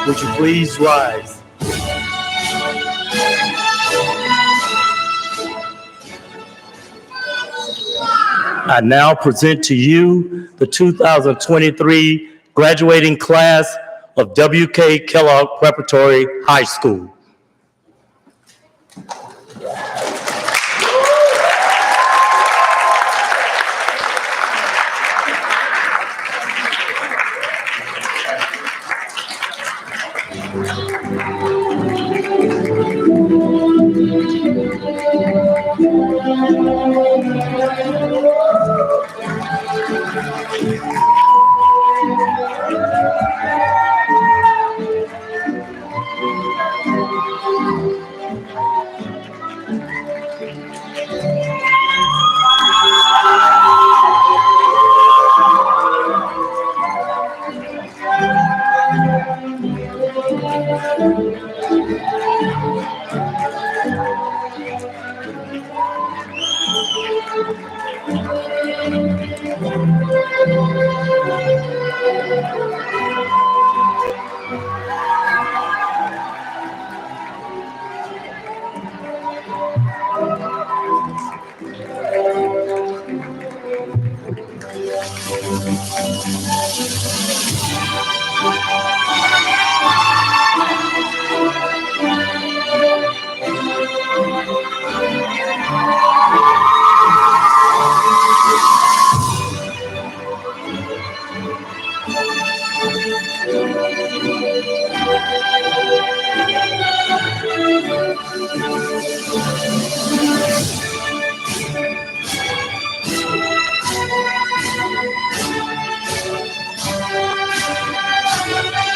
Would you please rise? I now present to you the 2023 graduating class of W.K. Kellogg Preparatory High School.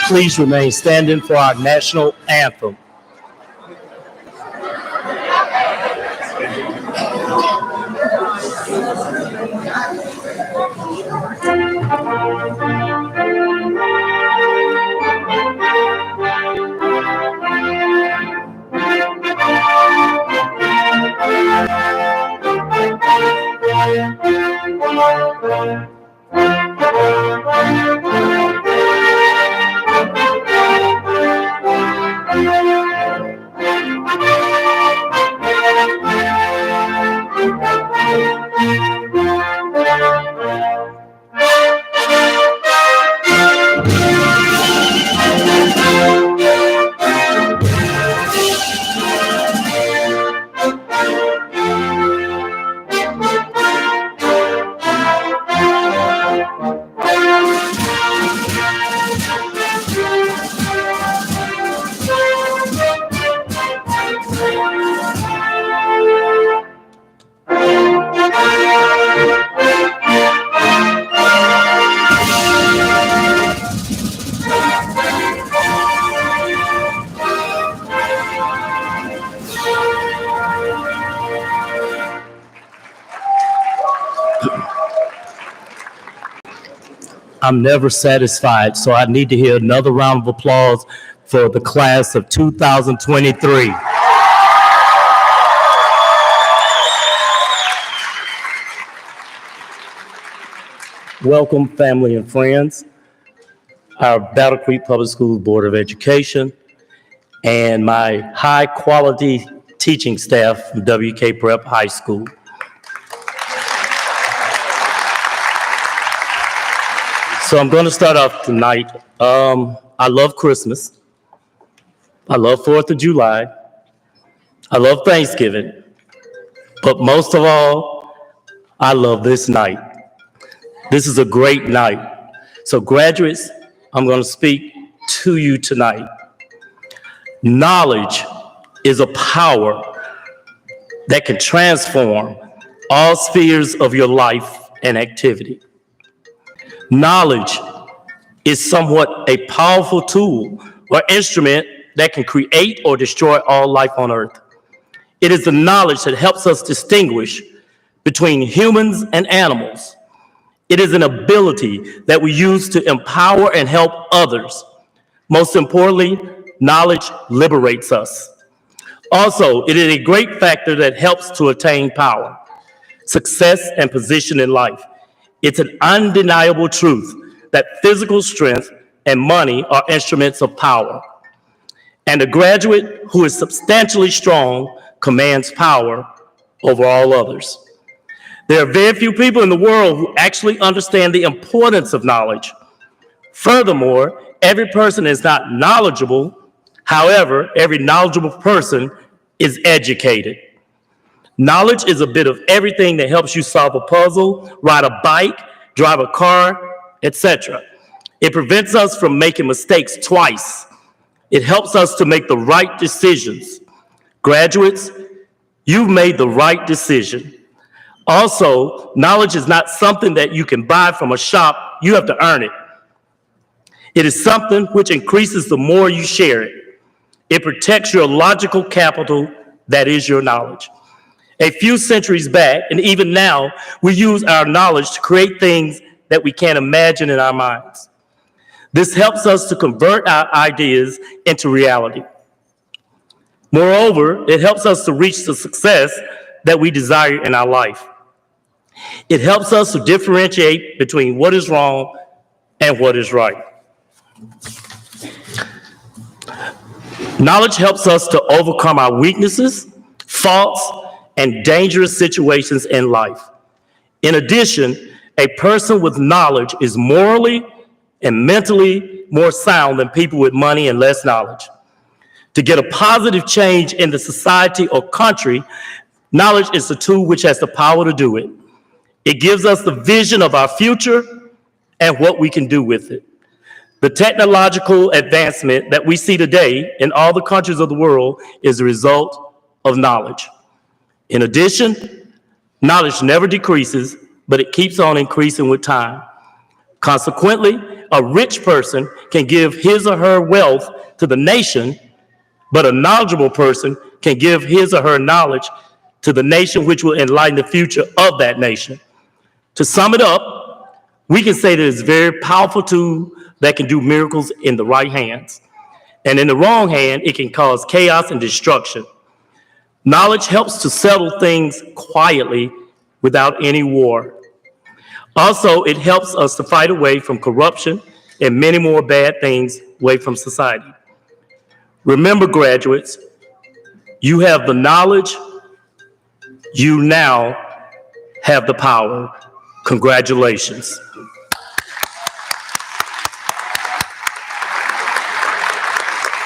Please remain standing for our national anthem. I'm never satisfied, so I need to hear another round of applause for the class of 2023. Welcome, family and friends, our Battle Creek Public Schools Board of Education, and my high-quality teaching staff from WK Prep High School. So I'm going to start off tonight. I love Christmas. I love 4th of July. I love Thanksgiving. But most of all, I love this night. This is a great night. So graduates, I'm going to speak to you tonight. Knowledge is a power that can transform all spheres of your life and activity. Knowledge is somewhat a powerful tool or instrument that can create or destroy all life on earth. It is the knowledge that helps us distinguish between humans and animals. It is an ability that we use to empower and help others. Most importantly, knowledge liberates us. Also, it is a great factor that helps to attain power, success, and position in life. It's an undeniable truth that physical strength and money are instruments of power. And a graduate who is substantially strong commands power over all others. There are very few people in the world who actually understand the importance of knowledge. Furthermore, every person is not knowledgeable. However, every knowledgeable person is educated. Knowledge is a bit of everything that helps you solve a puzzle, ride a bike, drive a car, etc. It prevents us from making mistakes twice. It helps us to make the right decisions. Graduates, you've made the right decision. Also, knowledge is not something that you can buy from a shop. You have to earn it. It is something which increases the more you share it. It protects your logical capital, that is your knowledge. A few centuries back, and even now, we use our knowledge to create things that we can't imagine in our minds. This helps us to convert our ideas into reality. Moreover, it helps us to reach the success that we desire in our life. It helps us to differentiate between what is wrong and what is right. Knowledge helps us to overcome our weaknesses, faults, and dangerous situations in life. In addition, a person with knowledge is morally and mentally more sound than people with money and less knowledge. To get a positive change in the society or country, knowledge is the tool which has the power to do it. It gives us the vision of our future and what we can do with it. The technological advancement that we see today in all the countries of the world is a result of knowledge. In addition, knowledge never decreases, but it keeps on increasing with time. Consequently, a rich person can give his or her wealth to the nation, but a knowledgeable person can give his or her knowledge to the nation, which will enlighten the future of that nation. To sum it up, we can say that it's a very powerful tool that can do miracles in the right hands. And in the wrong hand, it can cause chaos and destruction. Knowledge helps to settle things quietly without any war. Also, it helps us to fight away from corruption and many more bad things away from society. Remember, graduates, you have the knowledge, you now have the power. Congratulations.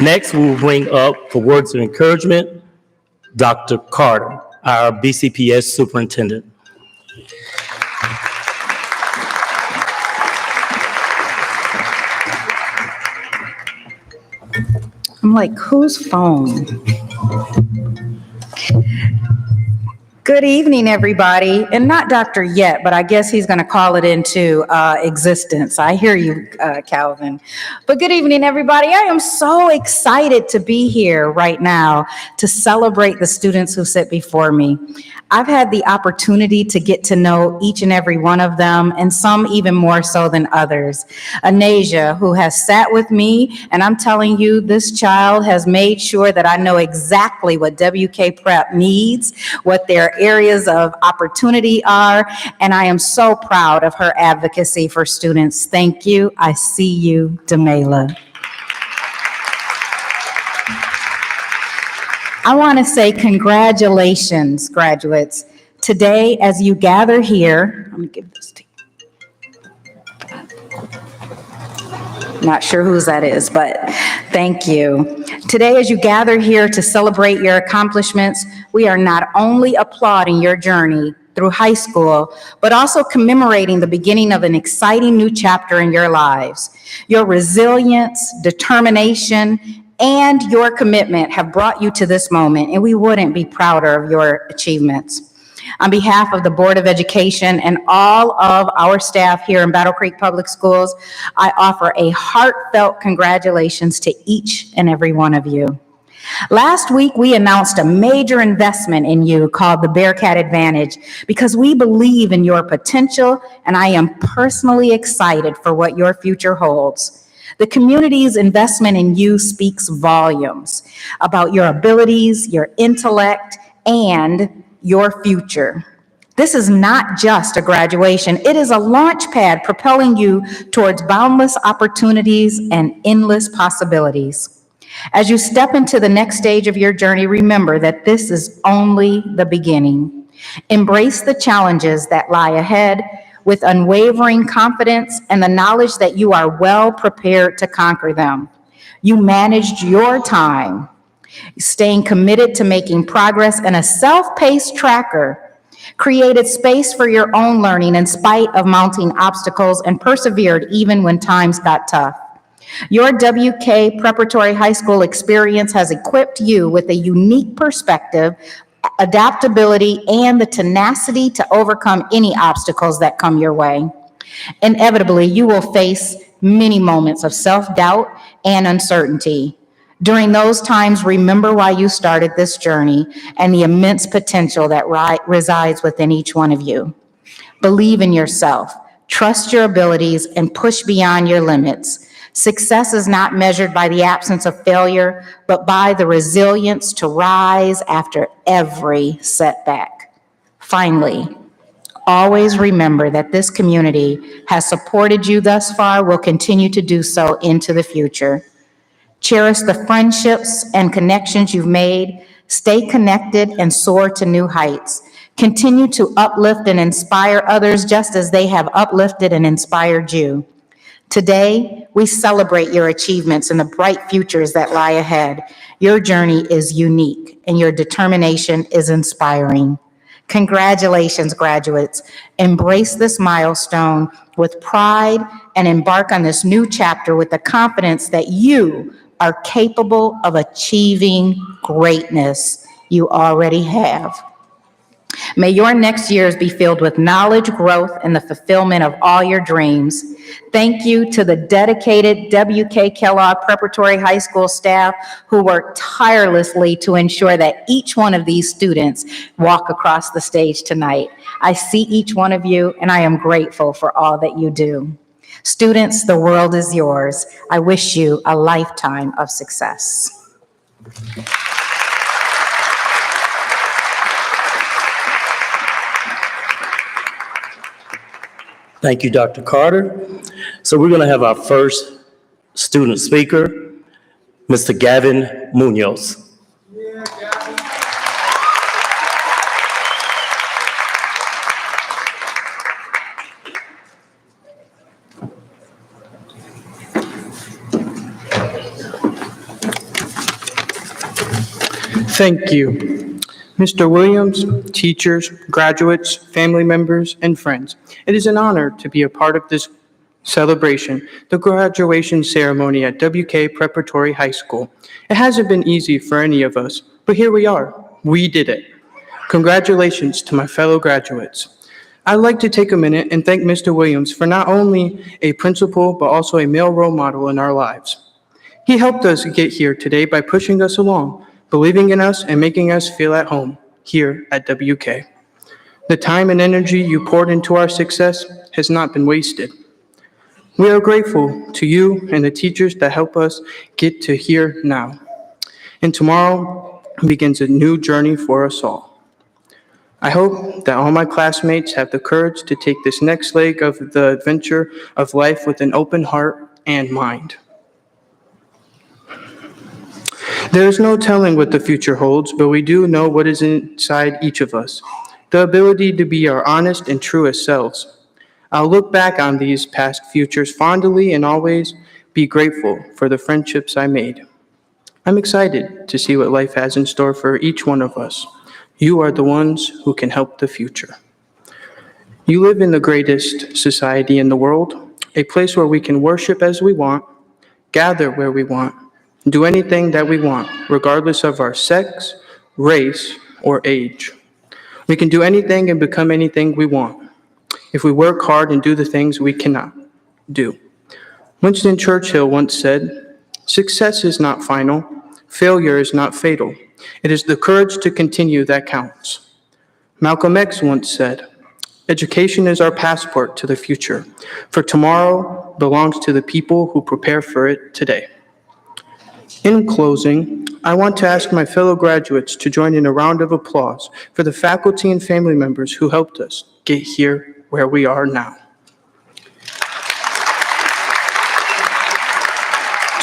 Next, we will bring up for words of encouragement, Dr. Carter, our BCPS superintendent. I'm like, whose phone? Good evening, everybody. And not Dr. yet, but I guess he's going to call it into existence. I hear you, Calvin. But good evening, everybody. I am so excited to be here right now to celebrate the students who sit before me. I've had the opportunity to get to know each and every one of them, and some even more so than others. Anasia, who has sat with me, and I'm telling you, this child has made sure that I know exactly what WK Prep needs, what their areas of opportunity are, and I am so proud of her advocacy for students. Thank you. I see you, Demela. I want to say congratulations, graduates. Today, as you gather here, let me give this to you. Not sure whose that is, but thank you. Today, as you gather here to celebrate your accomplishments, we are not only applauding your journey through high school, but also commemorating the beginning of an exciting new chapter in your lives. Your resilience, determination, and your commitment have brought you to this moment, and we wouldn't be prouder of your achievements. On behalf of the Board of Education and all of our staff here in Battle Creek Public Schools, I offer a heartfelt congratulations to each and every one of you. Last week, we announced a major investment in you called the Bearcat Advantage because we believe in your potential, and I am personally excited for what your future holds. The community's investment in you speaks volumes about your abilities, your intellect, and your future. This is not just a graduation, it is a launch pad propelling you towards boundless opportunities and endless possibilities. As you step into the next stage of your journey, remember that this is only the beginning. Embrace the challenges that lie ahead with unwavering confidence and the knowledge that you are well prepared to conquer them. You managed your time, staying committed to making progress, and a self-paced tracker created space for your own learning in spite of mounting obstacles and persevered even when times got tough. Your WK Preparatory High School experience has equipped you with a unique perspective, adaptability, and the tenacity to overcome any obstacles that come your way. Inevitably, you will face many moments of self-doubt and uncertainty. During those times, remember why you started this journey and the immense potential that resides within each one of you. Believe in yourself, trust your abilities, and push beyond your limits. Success is not measured by the absence of failure, but by the resilience to rise after every setback. Finally, always remember that this community has supported you thus far, will continue to do so into the future. Cherish the friendships and connections you've made. Stay connected and soar to new heights. Continue to uplift and inspire others just as they have uplifted and inspired you. Today, we celebrate your achievements and the bright futures that lie ahead. Your journey is unique and your determination is inspiring. Congratulations, graduates. Embrace this milestone with pride and embark on this new chapter with the confidence that you are capable of achieving greatness. You already have. May your next years be filled with knowledge, growth, and the fulfillment of all your dreams. Thank you to the dedicated WK Kellogg Preparatory High School staff who work tirelessly to ensure that each one of these students walk across the stage tonight. I see each one of you, and I am grateful for all that you do. Students, the world is yours. I wish you a lifetime of success. Thank you, Dr. Carter. So we're going to have our first student speaker, Mr. Gavin Munoz. Thank you. Mr. Williams, teachers, graduates, family members, and friends, it is an honor to be a part of this celebration, the graduation ceremony at WK Preparatory High School. It hasn't been easy for any of us, but here we are. We did it. Congratulations to my fellow graduates. I'd like to take a minute and thank Mr. Williams for not only a principal, but also a male role model in our lives. He helped us get here today by pushing us along, believing in us, and making us feel at home here at WK. The time and energy you poured into our success has not been wasted. We are grateful to you and the teachers that help us get to here now. And tomorrow begins a new journey for us all. I hope that all my classmates have the courage to take this next leg of the adventure of life with an open heart and mind. There is no telling what the future holds, but we do know what is inside each of us, the ability to be our honest and truest selves. I'll look back on these past futures fondly and always be grateful for the friendships I made. I'm excited to see what life has in store for each one of us. You are the ones who can help the future. You live in the greatest society in the world, a place where we can worship as we want, gather where we want, do anything that we want, regardless of our sex, race, or age. We can do anything and become anything we want if we work hard and do the things we cannot do. Winston Churchill once said, "Success is not final, failure is not fatal. It is the courage to continue that counts." Malcolm X once said, "Education is our passport to the future, for tomorrow belongs to the people who prepare for it today." In closing, I want to ask my fellow graduates to join in a round of applause for the faculty and family members who helped us get here where we are now.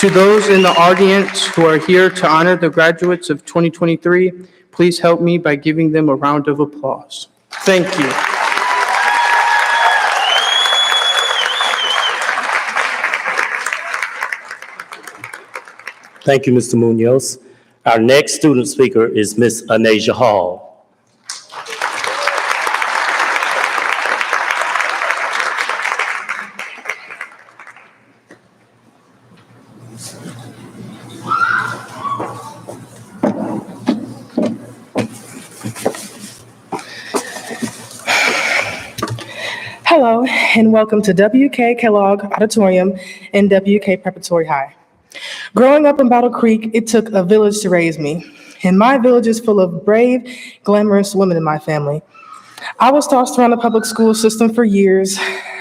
To those in the audience who are here to honor the graduates of 2023, please help me by giving them a round of applause. Thank you. Thank you, Mr. Munoz. Our next student speaker is Ms. Anasia Hall. Hello, and welcome to WK Kellogg Auditorium in WK Preparatory High. Growing up in Battle Creek, it took a village to raise me, and my village is full of brave, glamorous women in my family. I was tossed around the public school system for years.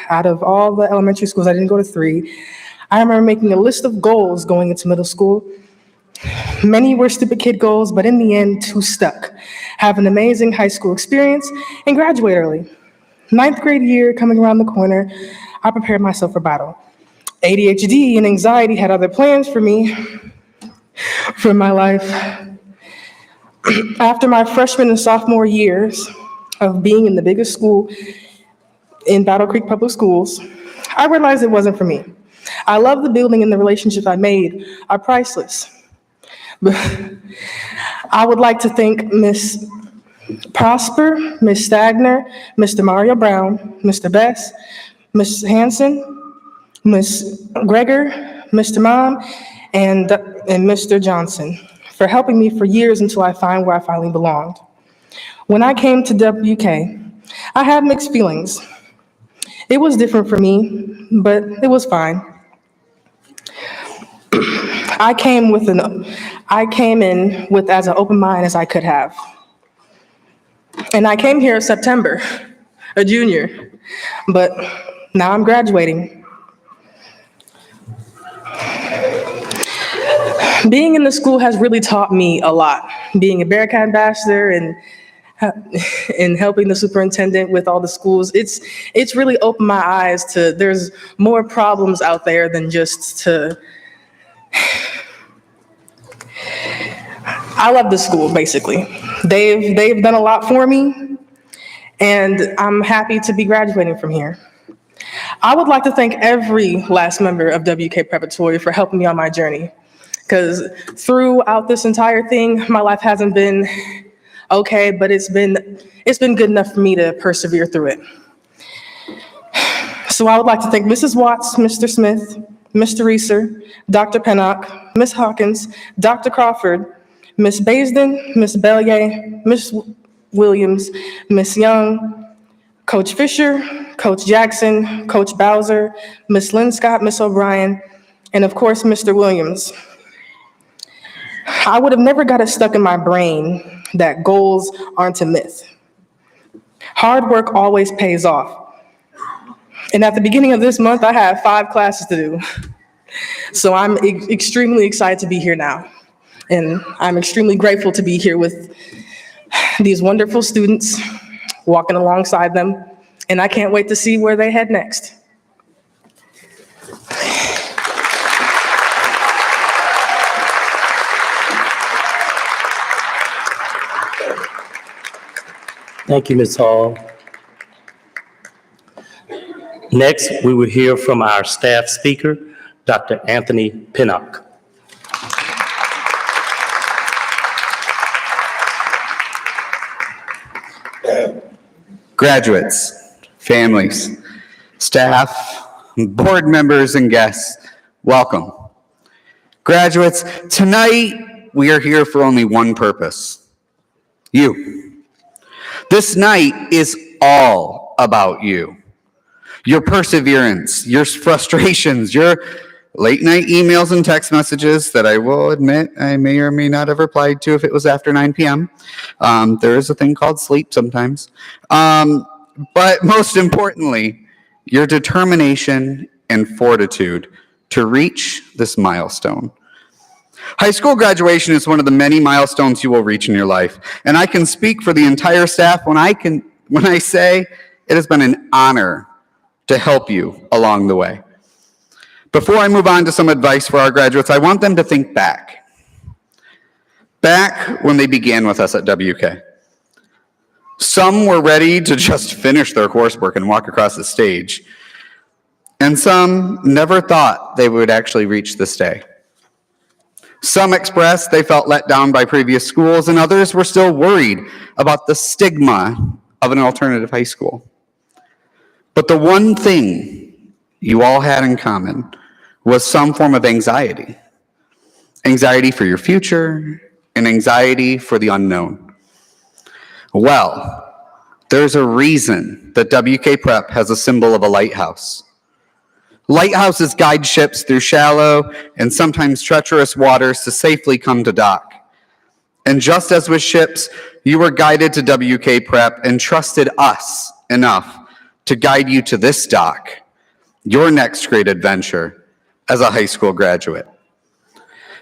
Out of all the elementary schools, I didn't go to 3. I remember making a list of goals going into middle school. Many were stupid kid goals, but in the end, 2 stuck. Have an amazing high school experience and graduate early. 9th grade year coming around the corner, I prepared myself for battle. ADHD and anxiety had other plans for me, for my life. After my freshman and sophomore years of being in the biggest school in Battle Creek Public Schools, I realized it wasn't for me. I love the building and the relationships I made are priceless. But I would like to thank Miss Prosper, Miss Stagner, Mr. Mario Brown, Mr. Bess, Miss Hanson, Miss Greger, Mr. Mom, and Mr. Johnson for helping me for years until I find where I finally belonged. When I came to WK, I had mixed feelings. It was different for me, but it was fine. I came in with as an open mind as I could have. And I came here in September, a junior, but now I'm graduating. Being in the school has really taught me a lot. Being a Bearcat ambassador and helping the superintendent with all the schools, it's really opened my eyes to there's more problems out there than just to. I love the school, basically. They've done a lot for me, and I'm happy to be graduating from here. I would like to thank every last member of WK Preparatory for helping me on my journey, because throughout this entire thing, my life hasn't been okay, but it's been good enough for me to persevere through it. So I would like to thank Mrs. Watts, Mr. Smith, Mr. Reeser, Dr. Pennock, Ms. Hawkins, Dr. Crawford, Ms. Baisden, Ms. Bellier, Ms. Williams, Ms. Young, Coach Fisher, Coach Jackson, Coach Bowser, Ms. Linscott, Ms. O'Brien, and of course, Mr. Williams. I would have never got it stuck in my brain that goals aren't a myth. Hard work always pays off. And at the beginning of this month, I have 5 classes to do. So I'm extremely excited to be here now. And I'm extremely grateful to be here with these wonderful students, walking alongside them, and I can't wait to see where they head next. Thank you, Ms. Hall. Next, we will hear from our staff speaker, Dr. Anthony Pennock. Graduates, families, staff, board members, and guests, welcome. Graduates, tonight we are here for only one purpose: you. This night is all about you. Your perseverance, your frustrations, your late night emails and text messages that I will admit I may or may not have replied to if it was after 9 p.m. There is a thing called sleep sometimes. But most importantly, your determination and fortitude to reach this milestone. High school graduation is one of the many milestones you will reach in your life. And I can speak for the entire staff when I say it has been an honor to help you along the way. Before I move on to some advice for our graduates, I want them to think back. Back when they began with us at WK. Some were ready to just finish their coursework and walk across the stage. And some never thought they would actually reach this day. Some expressed they felt let down by previous schools, and others were still worried about the stigma of an alternative high school. But the one thing you all had in common was some form of anxiety. Anxiety for your future and anxiety for the unknown. Well, there's a reason that WK Prep has a symbol of a lighthouse. Lighthouses guide ships through shallow and sometimes treacherous waters to safely come to dock. And just as with ships, you were guided to WK Prep and trusted us enough to guide you to this dock, your next great adventure as a high school graduate.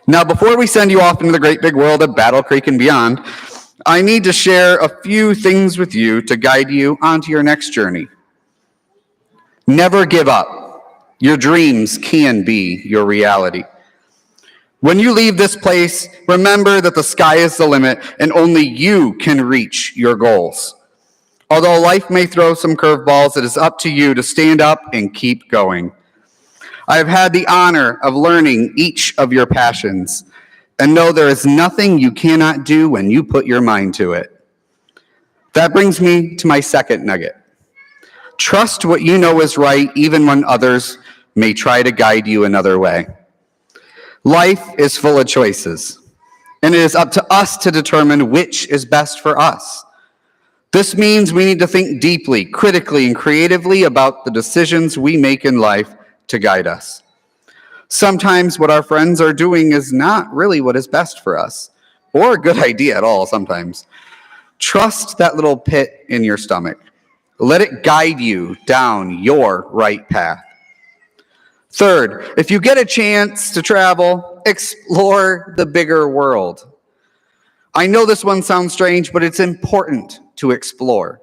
Now, before we send you off into the great big world of Battle Creek and beyond, I need to share a few things with you to guide you onto your next journey. Never give up. Your dreams can be your reality. When you leave this place, remember that the sky is the limit and only you can reach your goals. Although life may throw some curveballs, it is up to you to stand up and keep going. I have had the honor of learning each of your passions and know there is nothing you cannot do when you put your mind to it. That brings me to my second nugget. Trust what you know is right, even when others may try to guide you another way. Life is full of choices, and it is up to us to determine which is best for us. This means we need to think deeply, critically, and creatively about the decisions we make in life to guide us. Sometimes what our friends are doing is not really what is best for us, or a good idea at all sometimes. Trust that little pit in your stomach. Let it guide you down your right path. Third, if you get a chance to travel, explore the bigger world. I know this one sounds strange, but it's important to explore.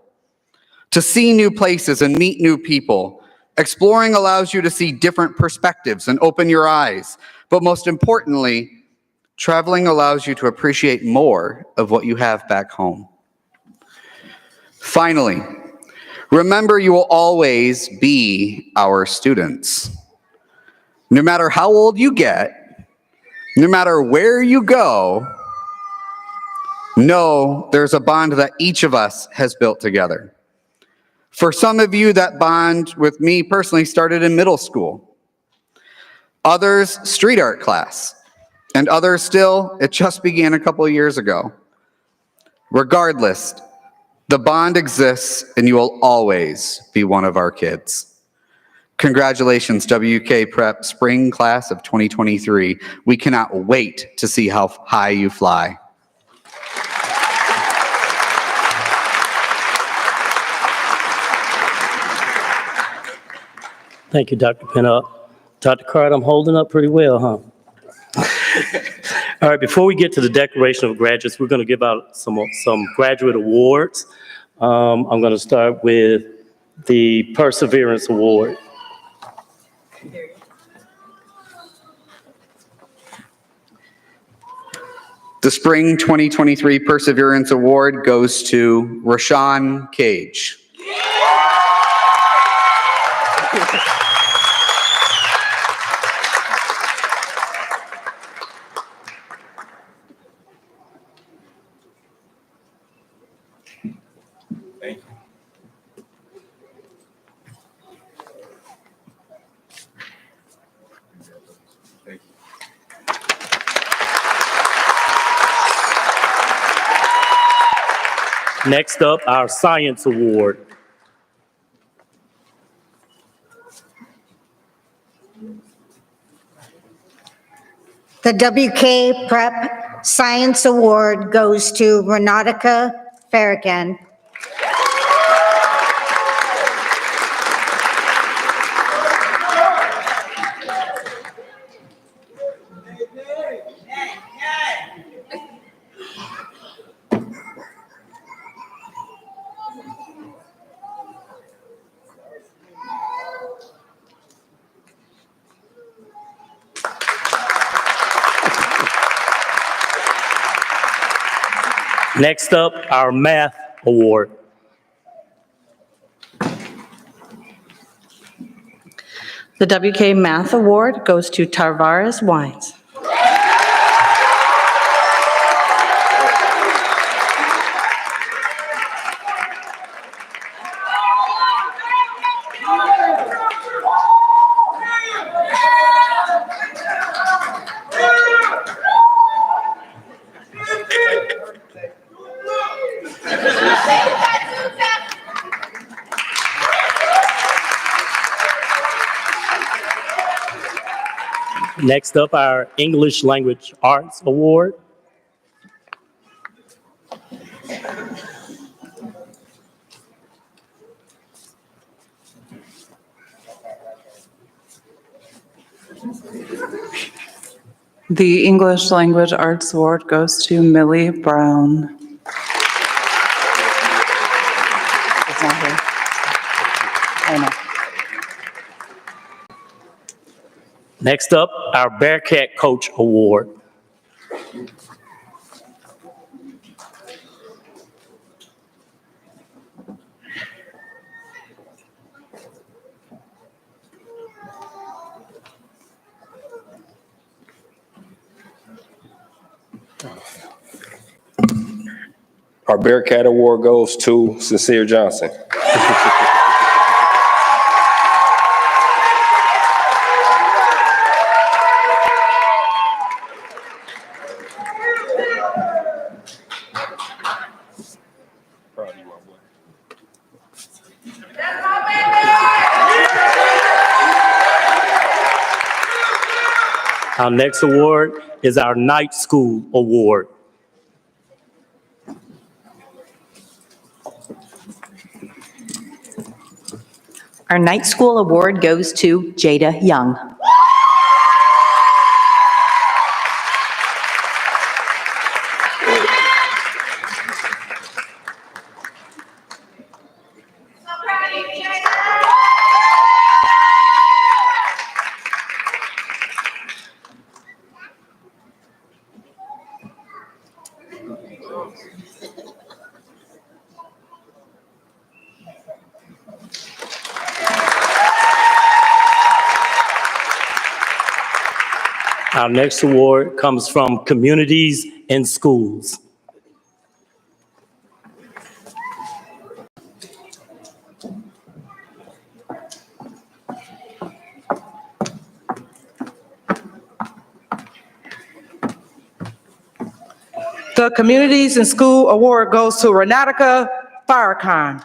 To see new places and meet new people. Exploring allows you to see different perspectives and open your eyes. But most importantly, traveling allows you to appreciate more of what you have back home. Finally, remember you will always be our students. No matter how old you get, no matter where you go, know there's a bond that each of us has built together. For some of you, that bond with me personally started in middle school. Others, street art class. And others still, it just began a couple of years ago. Regardless, the bond exists and you will always be one of our kids. Congratulations, WK Prep Spring Class of 2023. We cannot wait to see how high you fly. Thank you, Dr. Pinnup. Dr. Card, I'm holding up pretty well, huh? All right, before we get to the Declaration of Graduates, we're going to give out some graduate awards. I'm going to start with the Perseverance Award. The Spring 2023 Perseverance Award goes to Rashawn Cage. Next up, our Science Award. The WK Prep Science Award goes to Renatica Farragan. Next up, our Math Award. The WK Math Award goes to Tarvaris Wines. Next up, our English Language Arts Award. The English Language Arts Award goes to Millie Brown. It's not here. I know. Next up, our Bearcat Coach Award. Our Bearcat Award goes to Sincere Johnson. Our next award is our Night School Award. Our Night School Award goes to Jada Young. Our next award comes from Communities and Schools. The Communities and School Award goes to Renatica Farrakhan.